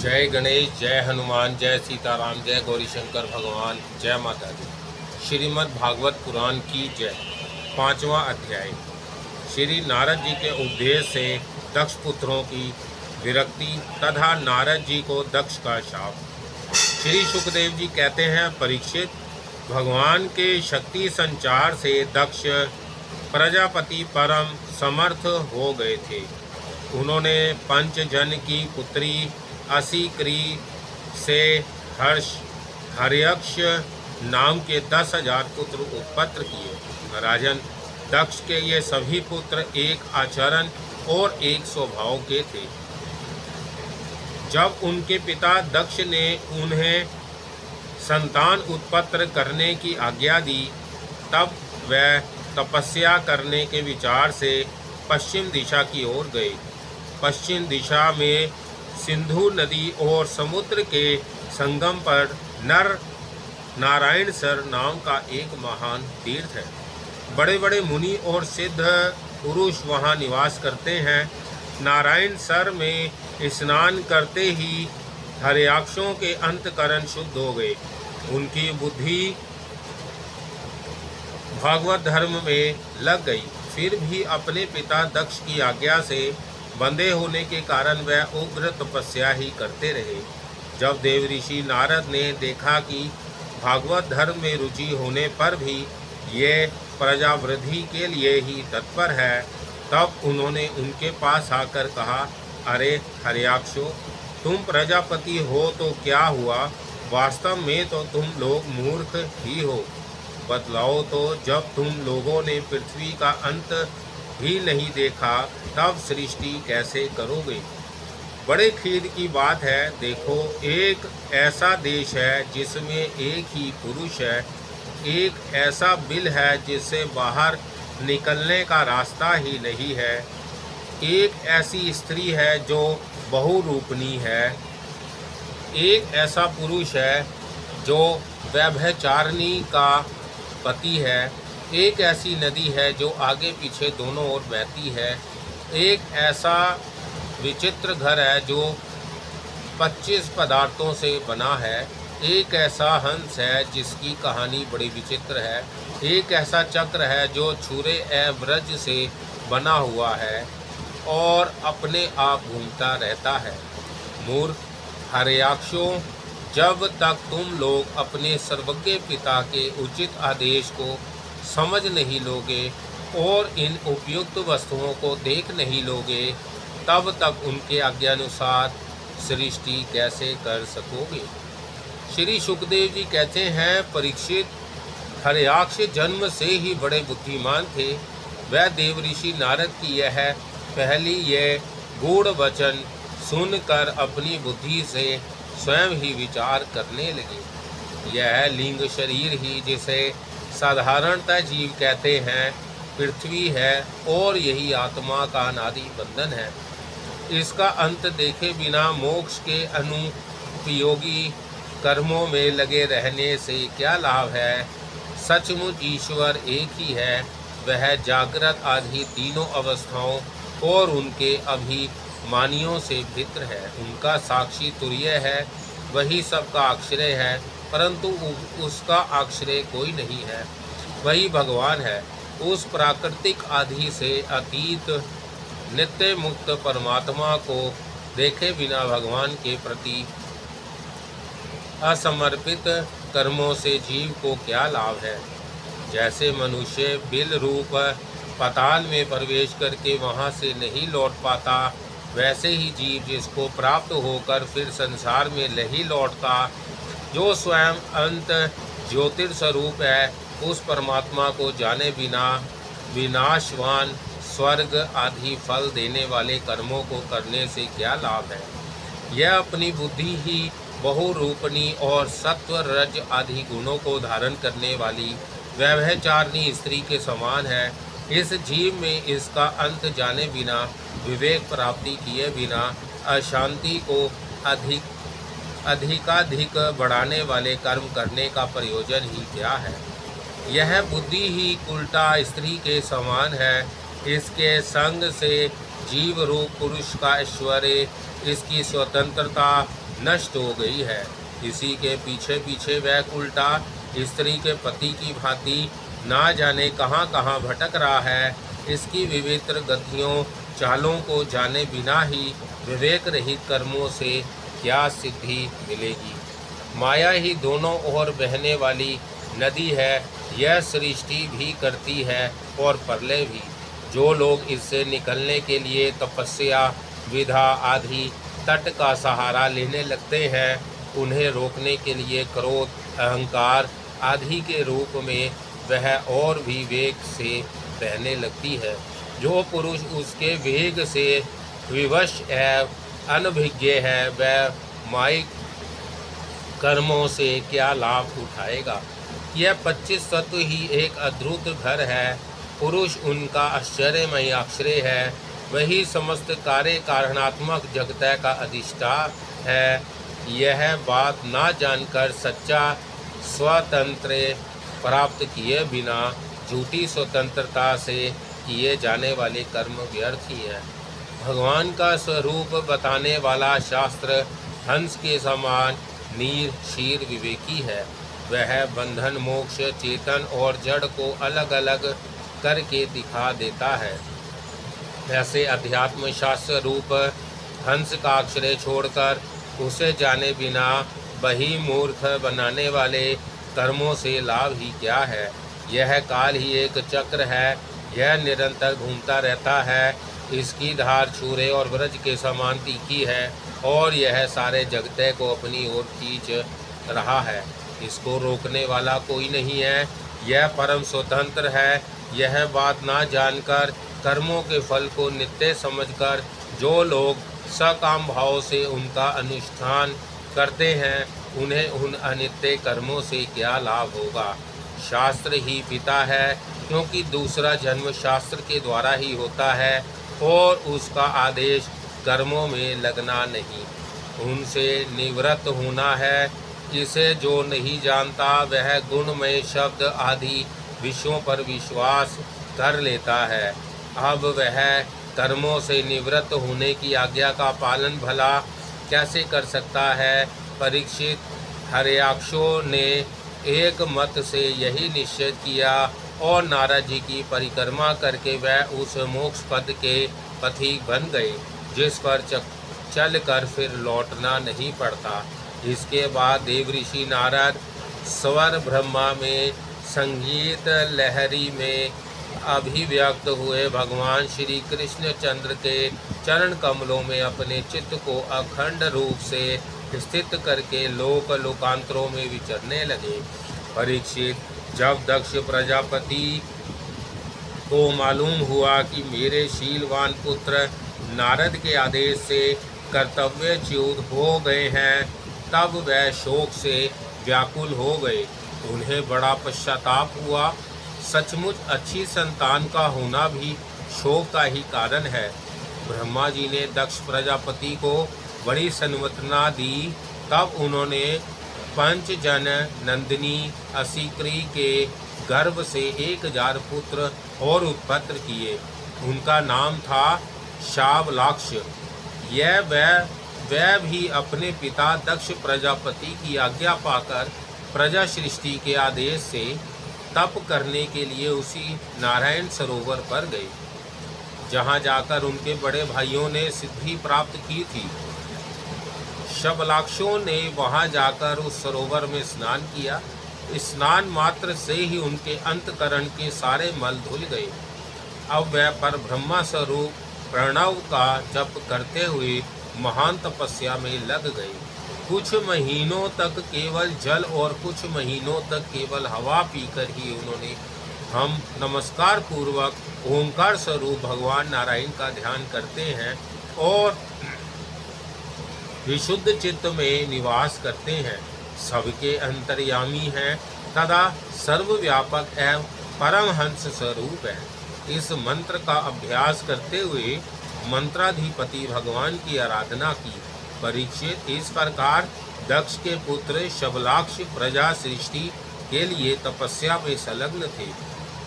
जय गणेश, जय हनुमान, जय सीताराम, जय गौरी शंकर भगवान, जय माता दी। श्रीमद् भागवत पुराण की जय। 5वां अध्याय। श्री नारद जी के उपदेश से दक्ष पुत्रों की विरक्ति तथा नारद जी को दक्ष का शाप। श्री सुखदेव जी कहते हैं, परीक्षित, भगवान के शक्ति संचार से दक्ष प्रजापति परम समर्थ हो गए थे। उन्होंने पंचजन की पुत्री असिक्री से हर्यक्ष नाम के 10,000 पुत्र उत्पन्न किए। राजन, दक्ष के ये सभी पुत्र एक आचरण और एक स्वभाव के थे। जब उनके पिता दक्ष ने उन्हें संतान उत्पन्न करने की आज्ञा दी, तब वह तपस्या करने के विचार से पश्चिम दिशा की ओर गए। पश्चिम दिशा में सिंधु नदी और समुद्र के संगम पर नारायण सर नाम का एक महान तीर्थ है। बड़े बड़े मुनि और सिद्ध पुरुष वहाँ निवास करते हैं। नारायण सर में स्नान करते ही हर्याक्षों के अंतकरण शुद्ध हो गए। उनकी बुद्धि भागवत धर्म में लग गई। फिर भी अपने पिता दक्ष की आज्ञा से बंधे होने के कारण वह उग्र तपस्या ही करते रहे। जब देवऋषि नारद ने देखा कि भागवत धर्म में रुचि होने पर भी ये प्रजावृद्धि के लिए ही तत्पर है, तब उन्होंने उनके पास आकर कहा, अरे हर्याक्षो, तुम प्रजापति हो तो क्या हुआ? वास्तव में तो तुम लोग मूर्ख ही हो। बतलाओ तो, जब तुम लोगों ने पृथ्वी का अंत ही नहीं देखा, तब सृष्टि कैसे करोगे? बड़े खेद की बात है। देखो, एक ऐसा देश है जिसमें एक ही पुरुष है, एक ऐसा बिल है जिससे बाहर निकलने का रास्ता ही नहीं है, एक ऐसी स्त्री है जो बहुरूपणी है, एक ऐसा पुरुष है जो व्यभिचारिणी का पति है, एक ऐसी नदी है जो आगे पीछे दोनों ओर बहती है, एक ऐसा विचित्र घर है जो 25 पदार्थों से बना है, एक ऐसा हंस है जिसकी कहानी बड़ी विचित्र है, एक ऐसा चक्र है जो छुरे एवं ब्रज से बना हुआ है और अपने आप घूमता रहता है। मूर्ख हर्याक्षों, जब तक तुम लोग अपने सर्वज्ञ पिता के उचित आदेश को समझ नहीं लोगे और इन उपयुक्त वस्तुओं को देख नहीं लोगे, तब तक उनके आज्ञानुसार सृष्टि कैसे कर सकोगे? श्री सुखदेव जी कहते हैं, परीक्षित, हर्याक्ष जन्म से ही बड़े बुद्धिमान थे। वह देवऋषि नारद की यह पहली यह गूढ़ वचन सुनकर अपनी बुद्धि से स्वयं ही विचार करने लगे। यह लिंग शरीर ही, जिसे साधारणतः जीव कहते हैं, पृथ्वी है और यही आत्मा का अनादि बंधन है। इसका अंत देखे बिना मोक्ष के अनुपयोगी कर्मों में लगे रहने से क्या लाभ है? सचमुच ईश्वर एक ही है। वह जागृत आदि तीनों अवस्थाओं और उनके अभिमानियों से भिन्न है। उनका साक्षी तुर्य है, वही सबका आश्रय है, परंतु उसका आश्रय कोई नहीं है। वही भगवान है। उस प्राकृतिक आदि से अतीत नित्य मुक्त परमात्मा को देखे बिना भगवान के प्रति असमर्पित कर्मों से जीव को क्या लाभ है? जैसे मनुष्य बिल रूप पाताल में प्रवेश करके वहां से नहीं लौट पाता, वैसे ही जीव जिसको प्राप्त होकर फिर संसार में नहीं लौटता, जो स्वयं अंत ज्योतिर्स्वरूप है, उस परमात्मा को जाने बिना विनाशवान स्वर्ग आदि फल देने वाले कर्मों को करने से क्या लाभ है? यह अपनी बुद्धि ही बहुरूपणी और सत्व रज आदि गुणों को धारण करने वाली व्यभिचारिणी स्त्री के समान है। इस जीव में इसका अंत जाने बिना, विवेक प्राप्ति किए बिना अशांति को अधिकाधिक बढ़ाने वाले कर्म करने का प्रयोजन ही क्या है? यह बुद्धि ही उल्टा स्त्री के समान है। इसके संग से जीव रूप पुरुष का ऐश्वर्य, इसकी स्वतंत्रता नष्ट हो गई है। इसी के पीछे पीछे वह उल्टा स्त्री के पति की भांति ना जाने कहाँ कहाँ भटक रहा है। इसकी विविध गतियों चालों को जाने बिना ही विवेक रहित कर्मों से क्या सिद्धि मिलेगी। माया ही दोनों ओर बहने वाली नदी है। यह सृष्टि भी करती है और प्रलय भी। जो लोग इससे निकलने के लिए तपस्या, विधा आदि तट का सहारा लेने लगते हैं, उन्हें रोकने के लिए क्रोध, अहंकार आदि के रूप में वह और भी वेग से बहने लगती है। जो पुरुष उसके वेग से विवश है, अनभिज्ञ है, वह मायिक कर्मों से क्या लाभ उठाएगा। यह 25 तत्व ही एक अद्भुत घर है। पुरुष उनका आश्चर्यमय आश्रय है। वही समस्त कार्य कारणात्मक जगत का अधिष्ठान है। यह बात ना जानकर सच्चा स्वतंत्र प्राप्त किए बिना झूठी स्वतंत्रता से किए जाने वाले कर्म व्यर्थ ही है। भगवान का स्वरूप बताने वाला शास्त्र हंस के समान नीर शीर विवेकी है। वह बंधन, मोक्ष, चेतन और जड़ को अलग अलग करके दिखा देता है। ऐसे अध्यात्म शास्त्र रूप हंस का आश्रय छोड़कर उसे जाने बिना वही मूर्ख बनाने वाले कर्मों से लाभ ही क्या है। यह काल ही एक चक्र है। यह निरंतर घूमता रहता है। इसकी धार छुरे और ब्रज के समान तीखी है और यह सारे जगत को अपनी ओर खींच रहा है। इसको रोकने वाला कोई नहीं है। यह परम स्वतंत्र है। यह बात ना जानकर कर्मों के फल को नित्य समझकर जो लोग सकाम भाव से उनका अनुष्ठान करते हैं, उन्हें उन अनित्य कर्मों से क्या लाभ होगा। शास्त्र ही पिता है, क्योंकि दूसरा जन्म शास्त्र के द्वारा ही होता है और उसका आदेश कर्मों में लगना नहीं, उनसे निवृत्त होना है। इसे जो नहीं जानता वह गुणमय शब्द आदि विषयों पर विश्वास कर लेता है। अब वह कर्मों से निवृत्त होने की आज्ञा का पालन भला कैसे कर सकता है। परीक्षित, हर्याक्षों ने एक मत से यही निश्चय किया और नारद जी की परिक्रमा करके वह उस मोक्ष पद के पथिक बन गए, जिस पर चल कर फिर लौटना नहीं पड़ता। इसके बाद देवऋषि नारद स्वर ब्रह्मा में संगीत लहरी में अभिव्यक्त हुए भगवान श्री कृष्ण चंद्र के चरण कमलों में अपने चित्त को अखंड रूप से स्थित करके लोक लोकांतरों में विचरने लगे। परीक्षित, जब दक्ष प्रजापति को मालूम हुआ कि मेरे शीलवान पुत्र नारद के आदेश से कर्तव्यच्युत हो गए हैं, तब वह शोक से व्याकुल हो गए। उन्हें बड़ा पश्चाताप हुआ। सचमुच अच्छी संतान का होना भी शोक का ही कारण है। ब्रह्मा जी ने दक्ष प्रजापति को बड़ी संवत्सना दी। तब उन्होंने पंचजन नंदिनी असिक्री के गर्भ से 1000 पुत्र और उत्पन्न किए। उनका नाम था शावलाक्ष। वह भी अपने पिता दक्ष प्रजापति की आज्ञा पाकर प्रजा सृष्टि के आदेश से तप करने के लिए उसी नारायण सरोवर पर गए, जहां जाकर उनके बड़े भाइयों ने सिद्धि प्राप्त की थी। शबलाक्षों ने वहां जाकर उस सरोवर में स्नान किया। स्नान मात्र से ही उनके अंतकरण के सारे मल धुल गए। अब वह पर ब्रह्मा स्वरूप प्रणव का जप करते हुए महान तपस्या में लग गए। कुछ महीनों तक केवल जल और कुछ महीनों तक केवल हवा पीकर ही उन्होंने हम नमस्कार पूर्वक ओंकार स्वरूप भगवान नारायण का ध्यान करते हैं और विशुद्ध चित्त में निवास करते हैं। सबके अंतर्यामी हैं तथा सर्वव्यापक एवं परमहंस स्वरूप है। इस मंत्र का अभ्यास करते हुए मंत्राधिपति भगवान की आराधना की। परीक्षित, इस प्रकार दक्ष के पुत्र शबलाक्ष प्रजा सृष्टि के लिए तपस्या में संलग्न थे।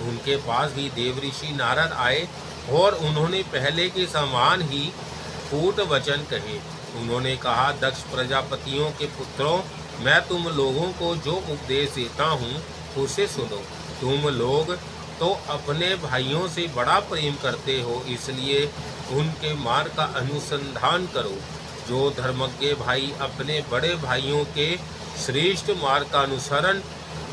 उनके पास भी देवऋषि नारद आए और उन्होंने पहले के समान ही कूट वचन कहे। उन्होंने कहा, दक्ष प्रजापतियों के पुत्रों, मैं तुम लोगों को जो उपदेश देता हूँ उसे सुनो। तुम लोग तो अपने भाइयों से बड़ा प्रेम करते हो, इसलिए उनके मार्ग का अनुसंधान करो। जो धर्मज्ञ भाई अपने बड़े भाइयों के श्रेष्ठ मार्ग का अनुसरण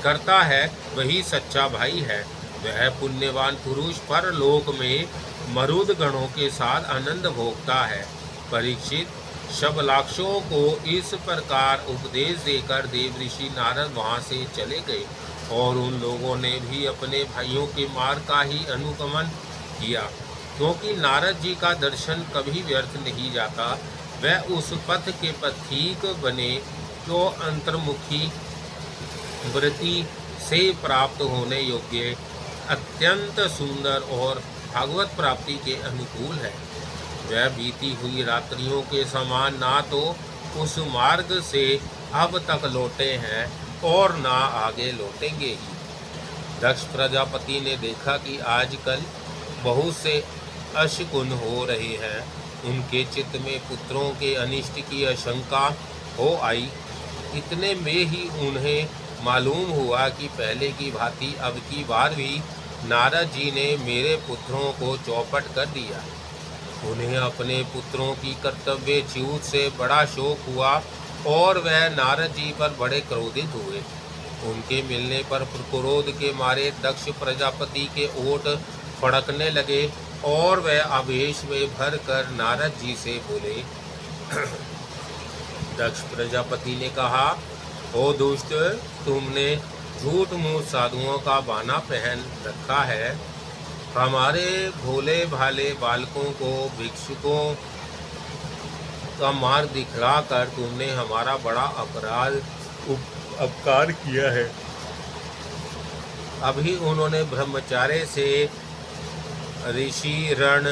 करता है वही सच्चा भाई है। वह पुण्यवान पुरुष परलोक में मरुद गणों के साथ आनंद भोगता है। परीक्षित, शबलाक्षों को इस प्रकार उपदेश देकर देवऋषि नारद वहां से चले गए और उन लोगों ने भी अपने भाइयों के मार्ग का ही अनुगमन किया, क्योंकि नारद जी का दर्शन कभी व्यर्थ नहीं जाता। वह उस पथ के पथिक बने जो अंतर्मुखी वृत्ति से प्राप्त होने योग्य, अत्यंत सुंदर और भागवत प्राप्ति के अनुकूल है। वह बीती हुई रात्रियों के समान ना तो उस मार्ग से अब तक लौटे हैं और ना आगे लौटेंगे ही। दक्ष प्रजापति ने देखा कि आजकल बहुत से अशकुन हो रहे हैं। उनके चित्त में पुत्रों के अनिष्ट की आशंका हो आई। इतने में ही उन्हें मालूम हुआ कि पहले की भांति अब की बार भी नारद जी ने मेरे पुत्रों को चौपट कर दिया। उन्हें अपने पुत्रों की कर्तव्य च्युत से बड़ा शोक हुआ और वह नारद जी पर बड़े क्रोधित हुए। उनके मिलने पर क्रोध के मारे दक्ष प्रजापति के ओठ फड़कने लगे और वह आवेश में भर कर नारद जी से बोले। दक्ष प्रजापति ने कहा, ओ दुष्ट, तुमने झूठ मूठ साधुओं का बाना पहन रखा है। हमारे भोले भाले बालकों को भिक्षुकों का मार्ग दिखलाकर तुमने हमारा बड़ा अपकार किया है। अभी उन्होंने ब्रह्मचार्य से ऋषि ऋण,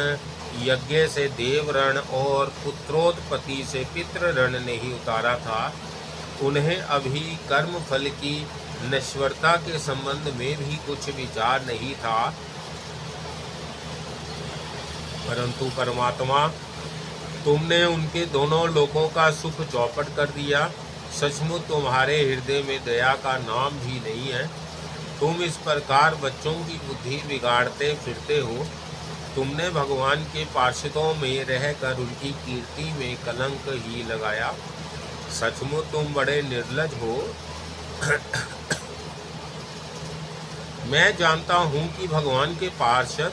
यज्ञ से देव ऋण और पुत्रोत्पत्ति से पितृ ऋण नहीं उतारा था। उन्हें अभी कर्म फल की नश्वरता के संबंध में भी कुछ विचार नहीं था, परंतु परमात्मा, तुमने उनके दोनों लोकों का सुख चौपट कर दिया। सचमुच तुम्हारे हृदय में दया का नाम भी नहीं है। तुम इस प्रकार बच्चों की बुद्धि बिगाड़ते फिरते हो। तुमने भगवान के पार्षदों में रहकर उनकी कीर्ति में कलंक ही लगाया। सचमुच तुम बड़े निर्लज हो। मैं जानता हूँ कि भगवान के पार्षद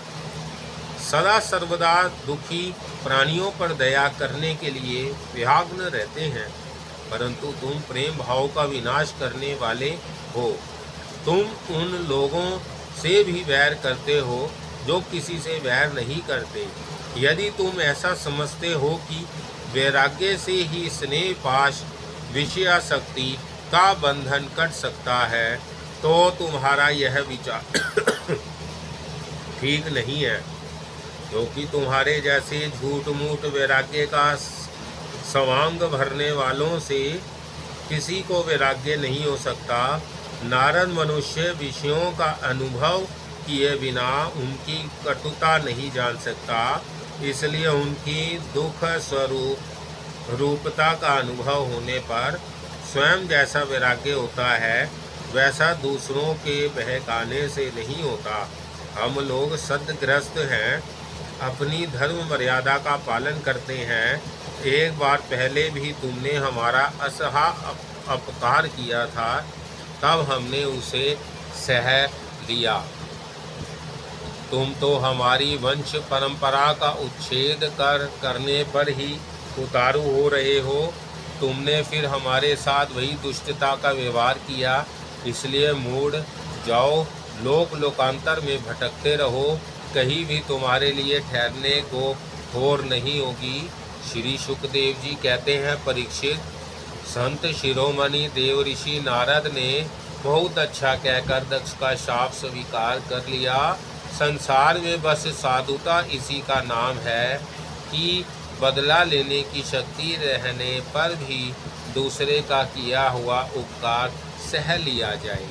सदा सर्वदा दुखी प्राणियों पर दया करने के लिए व्याग्न रहते हैं, परंतु तुम प्रेम भाव का विनाश करने वाले हो। तुम उन लोगों से भी वैर करते हो जो किसी से वैर नहीं करते। यदि तुम ऐसा समझते हो कि वैराग्य से ही स्नेह पाश विषयासक्ति का बंधन कट सकता है, तो तुम्हारा यह विचार ठीक नहीं है, क्योंकि तुम्हारे जैसे झूठ मूठ वैराग्य का सवांग भरने वालों से किसी को वैराग्य नहीं हो सकता। नारद मनुष्य विषयों का अनुभव किए बिना उनकी कटुता नहीं जान सकता, इसलिए उनकी दुख स्वरूप रूपता का अनुभव होने पर स्वयं जैसा वैराग्य होता है वैसा दूसरों के बहकाने से नहीं होता। हम लोग सद्ग्रस्त हैं, अपनी धर्म मर्यादा का पालन करते हैं। एक बार पहले भी तुमने हमारा असहा अपकार किया था, तब हमने उसे सह लिया। तुम तो हमारी वंश परंपरा का उच्छेद करने पर ही उतारू हो रहे हो। तुमने फिर हमारे साथ वही दुष्टता का व्यवहार किया, इसलिए मूढ़ जाओ, लोकांतर में भटकते रहो, कहीं भी तुम्हारे लिए ठहरने को ठोर नहीं होगी। श्री सुखदेव जी कहते हैं, परीक्षित, संत शिरोमणि देवऋषि नारद ने बहुत अच्छा कहकर दक्ष का शाप स्वीकार कर लिया। संसार में बस साधुता इसी का नाम है कि बदला लेने की शक्ति रहने पर भी दूसरे का किया हुआ उपकार सह लिया जाए।